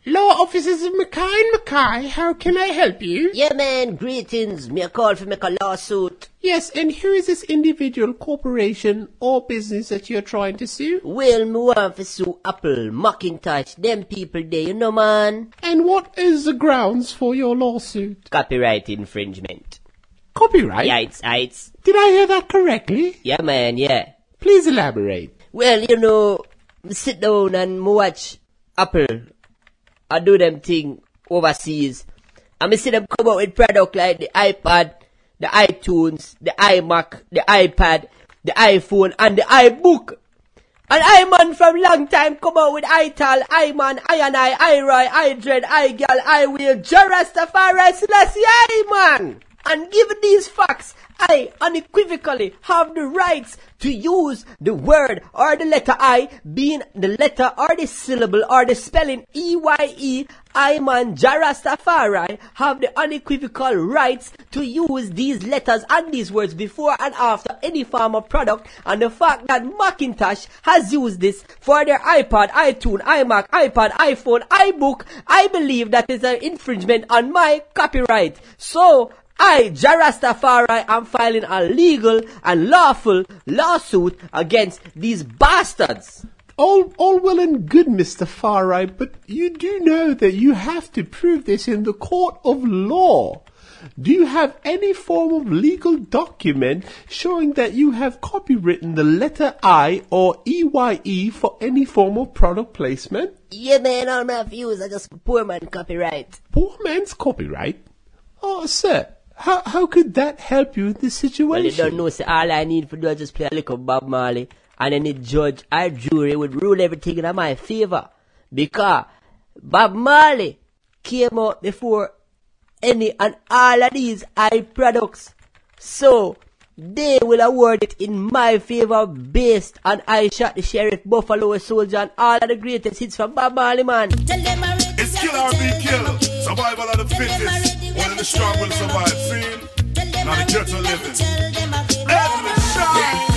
Law officers of Mackay, how can I help you? Yeah, man, greetings. Me a call for make a lawsuit. Yes, and who is this individual, corporation, or business that you're trying to sue? Well, me want to sue Apple, Macintosh, them people there, you know, man. And what is the grounds for your lawsuit? Copyright infringement. Copyright? Yeah, it's. Did I hear that correctly? Yeah, man, yeah. Please elaborate. Well, you know, me sit down and me watch Apple. I do them thing overseas. And me see them come out with product like the iPad, the iTunes, the iMac, the iPad, the iPhone, and the iBook. And I man from long time come out with iTal, iMan, I, iRoy, iDread, iGirl, iWheel, Rastafari, Selassie, man. And given these facts, I unequivocally have the rights to use the word or the letter I, being the letter or the syllable or the spelling EYE, I man Jarastafari, have the unequivocal rights to use these letters and these words before and after any form of product. And the fact that Macintosh has used this for their iPad, iTunes, iMac, iPad, iPhone, iBook, I believe that is an infringement on my copyright. So, I, Jarastafari, am filing a legal and lawful lawsuit against these bastards. All well and good, Mr. Farai, but you do know that you have to prove this in the court of law. Do you have any form of legal document showing that you have copywritten the letter I or EYE for any form of product placement? Yeah, man, all my views are just poor man copyright. Poor man's copyright? Oh, sir. How could that help you in this situation? Well, you don't know, so all I need for do is just play a little Bob Marley, and then the judge or jury would rule everything in my favor. Because Bob Marley came out before any and all of these eye products. So, they will award it in my favor based on I Shot the Sheriff, Buffalo Soldier, and all of the greatest hits from Bob Marley, man. It's kill or be killed. Survival of the fittest. One of the strong will survive. See? Now the ghetto living. Every shot.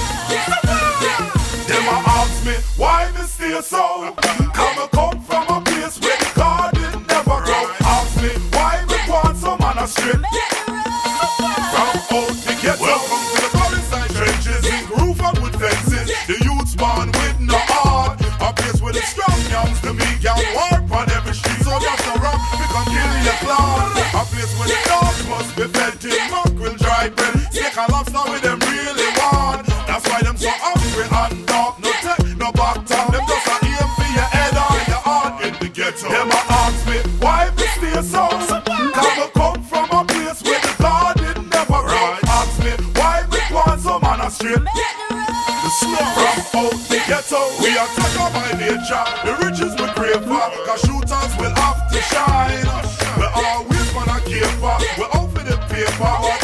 Them a ask me why me stay so. Come from a place where the garden never grow. Ask me why me want some man a strip. From out the ghetto. Welcome to the countryside. Trenches in roof and wood fences. The youths born with no heart. A place where the strong youngs, the meek young walk on every street. So just a rock, we can kill your clown. A place where the dogs must be fed till mackerel, dry bread, steak and lobster with them really want. That's why them so hungry and dark. No tech, no back talk. Them just a aim for your head or your heart in the ghetto. Them a ask me why me stay so. Come from a place where the garden never grow. Ask me why me want some man a strip. The slow from out the ghetto. We are taken by nature. The riches we crave for. Cause shooters will have to shine. We always wanna keep for. We out for the paper.